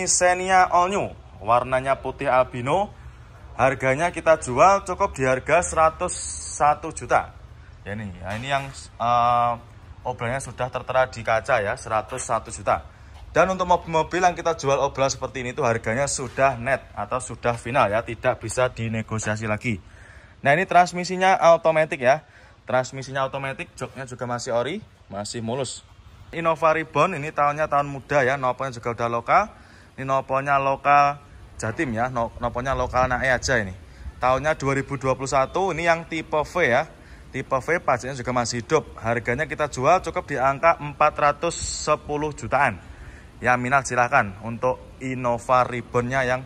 ini Xenia All New, warnanya putih albino. Harganya kita jual cukup di harga 101 juta. Ya ini yang obrolannya sudah tertera di kaca ya, 101 juta. Dan untuk mobil-mobil yang kita jual obrolan seperti ini itu harganya sudah net atau sudah final ya, tidak bisa dinegosiasi lagi. Nah ini transmisinya automatic ya. Transmisinya automatic, joknya juga masih ori, masih mulus. Innova Ribbon ini tahunnya tahun muda ya, noponya juga udah lokal. Ini noponya lokal Jatim ya, noponya lokal nae aja ini. Tahunnya 2021, ini yang tipe V ya. Tipe V pajaknya juga masih hidup. Harganya kita jual cukup di angka 410 jutaan. Ya minat silahkan untuk Innova Ribbonnya yang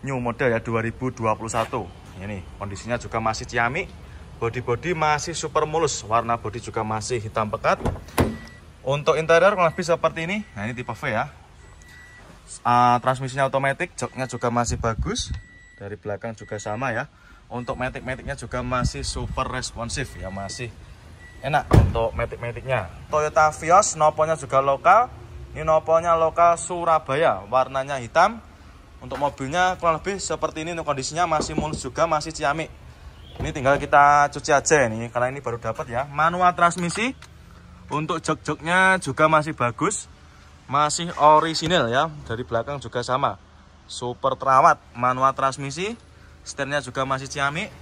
new model ya 2021. Ini kondisinya juga masih ciamik. Bodi masih super mulus. Warna bodi juga masih hitam pekat. Untuk interior kurang lebih seperti ini. Nah ini tipe V ya. Transmisinya otomatis, joknya juga masih bagus. Dari belakang juga sama ya. Untuk matic-maticnya juga masih super responsif ya, masih enak untuk matic-maticnya. Toyota Vios, noponya juga lokal. Ini noponya lokal Surabaya, warnanya hitam. Untuk mobilnya kurang lebih seperti ini, untuk kondisinya masih mulus juga, masih ciamik. Ini tinggal kita cuci aja ini, karena ini baru dapat ya. Manual transmisi. Untuk jok-joknya juga masih bagus. Masih orisinil ya, dari belakang juga sama, super terawat. Manual transmisi, setirnya juga masih ciamik.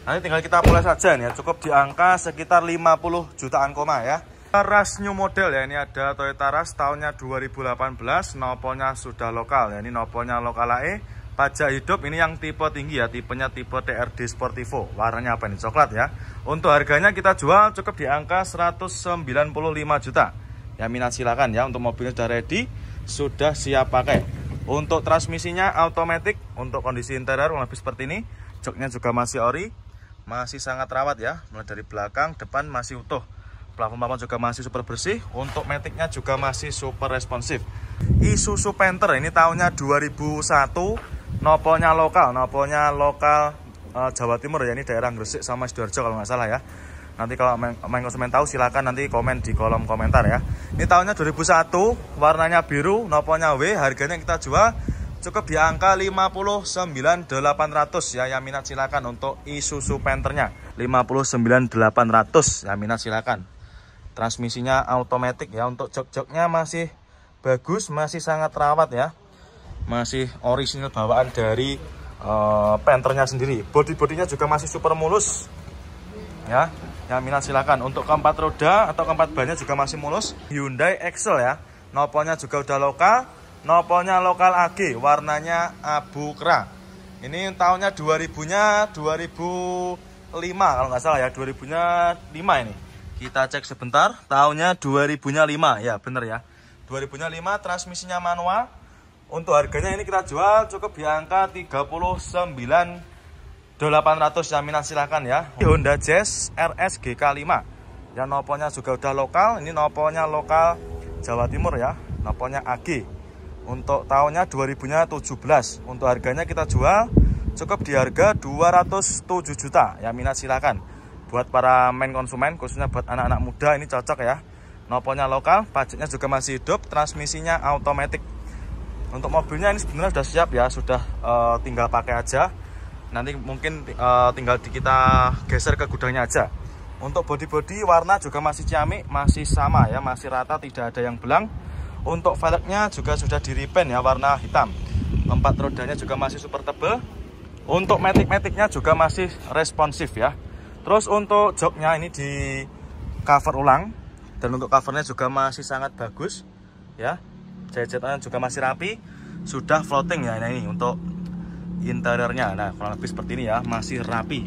Nanti tinggal kita mulai saja nih ya, cukup di angka sekitar 50 jutaan koma ya. Rush new model ya, ini ada Toyota Rush tahunnya 2018, noponya sudah lokal ya, ini noponya lokal AE, pajak hidup. Ini yang tipe tinggi ya, tipenya tipe TRD Sportivo, warnanya apa ini, coklat ya. Untuk harganya kita jual cukup di angka 195 juta. Ya minat silakan ya, untuk mobilnya sudah ready, sudah siap pakai. Untuk transmisinya automatic, untuk kondisi interior lebih seperti ini. Joknya juga masih ori, masih sangat rawat ya, mulai dari belakang, depan masih utuh. Plafon juga masih super bersih. Untuk maticnya juga masih super responsif. Isuzu Panther ini tahunnya 2001, noponya lokal Jawa Timur ya, ini daerah Gresik sama Sidoarjo kalau nggak salah ya. Nanti kalau main konsumen tahu silakan nanti komen di kolom komentar ya. Ini tahunnya 2001, warnanya biru, noponya W. Harganya kita jual cukup di angka 59.800 ya. Yang minat silakan untuk Isuzu Panthernya 59.800 ya, minat silakan. Transmisinya automatic ya. Untuk jok-joknya masih bagus, masih sangat rawat ya. Masih orisinil bawaan dari Panthernya sendiri. Bodinya juga masih super mulus ya. Yang minat silakan. Untuk keempat roda atau keempat bannya juga masih mulus. Hyundai Excel ya, noponya juga udah lokal, noponya lokal AG, warnanya abu kera. Ini tahunnya 2005 kalau nggak salah ya, 2005 ini. Kita cek sebentar, tahunnya 2005 ya, bener ya, 2005. Transmisinya manual. Untuk harganya ini kita jual cukup di angka 39.800 ya, minat silahkan ya. Honda Jazz RS GK5 ya, noponya juga udah lokal. Ini noponya lokal Jawa Timur ya, noponya AG. Untuk tahunnya 2017. Untuk harganya kita jual cukup di harga 207 juta ya, minat silahkan. Buat para main konsumen, khususnya buat anak-anak muda, ini cocok ya. Noponya lokal, pajaknya juga masih hidup, transmisinya automatic. Untuk mobilnya ini sebenarnya sudah siap ya, sudah tinggal pakai aja. Nanti mungkin tinggal kita geser ke gudangnya aja. Untuk bodi warna juga masih ciamik, masih sama ya, masih rata, tidak ada yang belang. Untuk velgnya juga sudah di repaint ya, warna hitam. Empat rodanya juga masih super tebal. Untuk matic-maticnya juga masih responsif ya. Terus untuk joknya ini di cover ulang, dan untuk covernya juga masih sangat bagus ya. Jahit-jahitannya juga masih rapi, sudah floating ya. Nah ini untuk interiornya, nah kurang lebih seperti ini ya, masih rapi.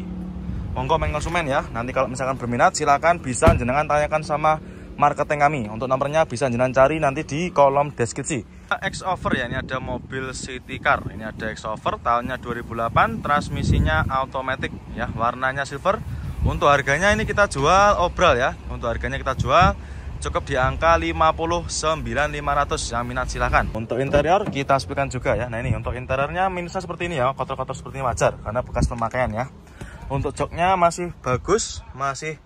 Monggo main konsumen ya, nanti kalau misalkan berminat silakan bisa jenengan tanyakan sama marketing kami. Untuk nomornya bisa jenengan cari nanti di kolom deskripsi. X-Over ya, ini ada mobil city car. Ini ada X-Over tahunnya 2008, transmisinya automatic ya, warnanya silver. Untuk harganya ini kita jual obral ya. Untuk harganya kita jual cukup di angka 59.500 yang minat silahkan. Untuk interior kita sepikan juga ya. Nah ini untuk interiornya minusnya seperti ini ya, kotor-kotor seperti ini wajar karena bekas pemakaian ya. Untuk joknya masih bagus, masih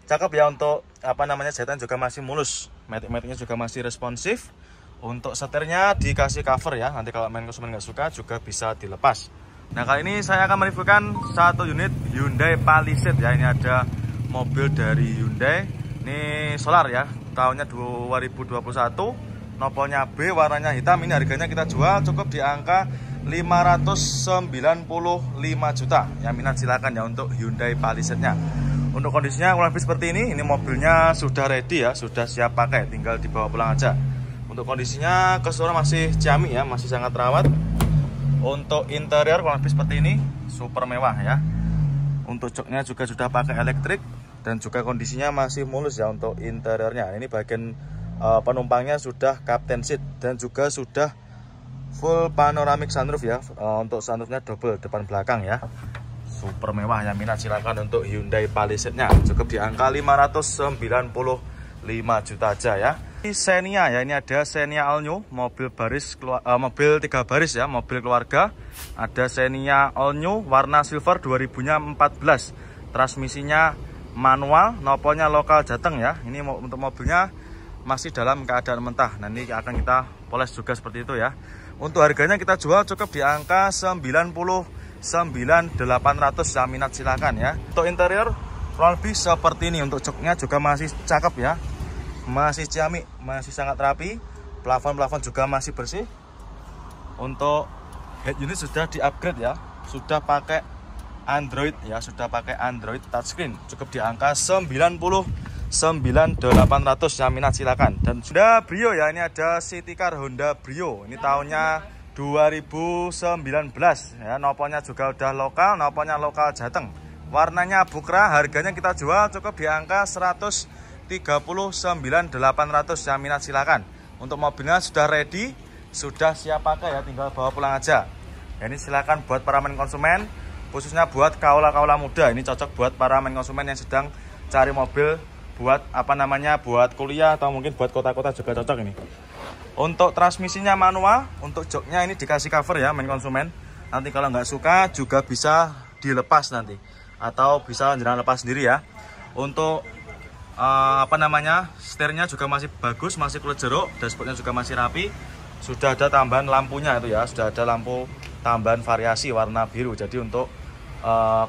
cakep ya. Untuk jahitan juga masih mulus, matic-maticnya juga masih responsif. Untuk setirnya dikasih cover ya, nanti kalau main konsumen nggak suka juga bisa dilepas. Nah, kali ini saya akan mereviewkan satu unit Hyundai Palisade ya. Ini ada mobil dari Hyundai, ini solar ya, tahunnya 2021, nopolnya B, warnanya hitam. Ini harganya kita jual cukup di angka 595 juta. Yang minat silakan ya untuk Hyundai Palisade-nya. Untuk kondisinya kurang lebih seperti ini mobilnya sudah ready ya, sudah siap pakai, tinggal dibawa pulang aja. Untuk kondisinya keseluruhan masih ciamik ya, masih sangat rawat. Untuk interior kurang lebih seperti ini, super mewah ya. Untuk joknya juga sudah pakai elektrik dan juga kondisinya masih mulus ya untuk interiornya. Ini bagian penumpangnya sudah captain seat dan juga sudah full panoramic sunroof ya. Untuk sunroofnya double depan belakang ya. Super mewah ya, minat silakan untuk Hyundai Palisade-nya. Cukup di angka 595 juta aja ya. Ini Xenia ya, ini ada Xenia All New, mobil 3 baris ya, mobil keluarga. Ada Xenia All New warna silver 2014. Transmisinya manual, nopolnya lokal Jateng ya. Ini untuk mobilnya masih dalam keadaan mentah. Nah, ini akan kita poles juga seperti itu ya. Untuk harganya kita jual cukup di angka 99.800 ya, minat silakan ya. Untuk interior kurang lebih seperti ini. Untuk joknya juga masih cakep ya, masih ciamik, masih sangat rapi. Plafon juga masih bersih. Untuk head unit sudah di upgrade ya, sudah pakai Android ya, sudah pakai Android touchscreen. Cukup di angka 99.800 ya, minat silakan. Dan sudah Brio ya, ini ada City Car Honda Brio. Ini tahunnya 2019 ya, nopolnya juga udah lokal, nopolnya lokal Jateng. Warnanya bukra, harganya kita jual cukup di angka 139.800 ya, minat silakan. Untuk mobilnya sudah ready, sudah siap pakai ya, tinggal bawa pulang aja. Ya, ini silakan buat para main konsumen, khususnya buat kaula-kaula muda. Ini cocok buat para main konsumen yang sedang cari mobil buat buat kuliah atau mungkin buat kota-kota juga cocok ini. Untuk transmisinya manual, untuk joknya ini dikasih cover ya main konsumen. Nanti kalau nggak suka juga bisa dilepas nanti, atau bisa jenengan lepas sendiri ya. Untuk setirnya juga masih bagus, masih kulit jeruk, dashboardnya juga masih rapi. Sudah ada tambahan lampunya itu ya, sudah ada lampu tambahan variasi warna biru. Jadi untuk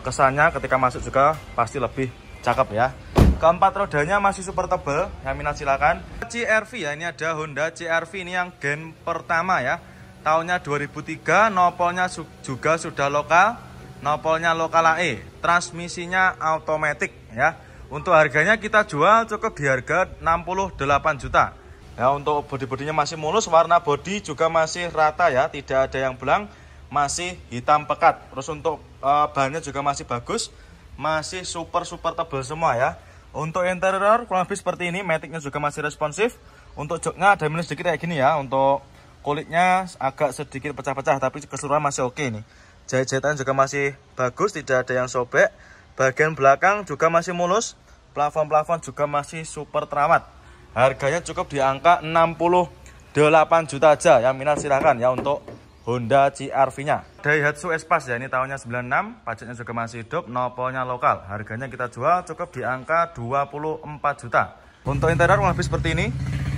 kesannya ketika masuk juga pasti lebih cakep ya. Keempat rodanya masih super tebal, yang minat silakan. CR-V ya, ini ada Honda CR-V, ini yang gen pertama ya. Tahunnya 2003, nopolnya juga sudah lokal, nopolnya lokal AE. Transmisinya automatic ya. Untuk harganya kita jual cukup di harga 68 juta. Ya, untuk bodi-bodinya masih mulus, warna bodi juga masih rata ya, tidak ada yang belang, masih hitam pekat. Terus untuk bahannya juga masih bagus, masih super tebal semua ya. Untuk interior kurang lebih seperti ini, maticnya juga masih responsif. Untuk joknya ada minus sedikit kayak gini ya. Untuk kulitnya agak sedikit pecah-pecah, tapi keseluruhan masih oke nih. Jahit-jahitan juga masih bagus, tidak ada yang sobek. Bagian belakang juga masih mulus. Plafon juga masih super terawat. Harganya cukup di angka 68 juta aja. Yang minat silahkan ya untuk Honda CR-V-nya. Daihatsu Espace ya, ini tahunnya 96, pajaknya juga masih hidup, nopolnya lokal. Harganya kita jual cukup di angka 24 juta. Untuk interior kurang lebih seperti ini.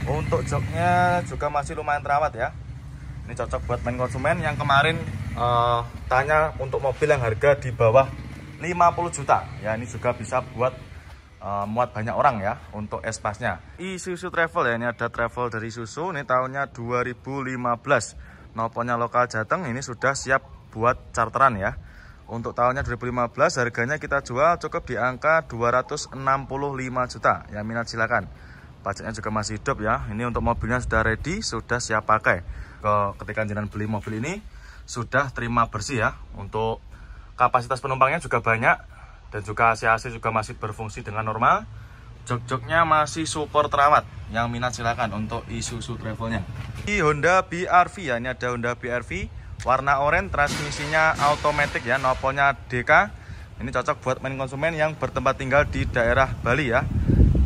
Untuk joknya juga masih lumayan terawat ya. Ini cocok buat main konsumen yang kemarin tanya untuk mobil yang harga di bawah 50 juta. Ya, ini juga bisa buat muat banyak orang ya untuk Espace-nya. Isuzu Travel ya, ini ada Travel dari Isuzu, ini tahunnya 2015. Nopolnya lokal Jateng, ini sudah siap buat charteran ya. Untuk tahunnya 2015, harganya kita jual cukup di angka 265 juta. Ya, minat silakan. Pajaknya juga masih hidup ya. Ini untuk mobilnya sudah ready, sudah siap pakai. Ketika jenengan beli mobil ini sudah terima bersih ya. Untuk kapasitas penumpangnya juga banyak dan juga AC juga masih berfungsi dengan normal. Jok-joknya masih super terawat. Yang minat silakan untuk Isuzu Travelnya. Di Honda BR-V ya, ini ada Honda BR-V warna oranye, transmisinya automatic ya, nopolnya DK. Ini cocok buat main konsumen yang bertempat tinggal di daerah Bali ya.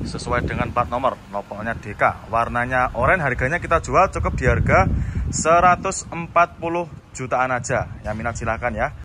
Sesuai dengan plat nomor, nopolnya DK. Warnanya oranye, harganya kita jual cukup di harga 140 jutaan aja. Yang minat silakan ya.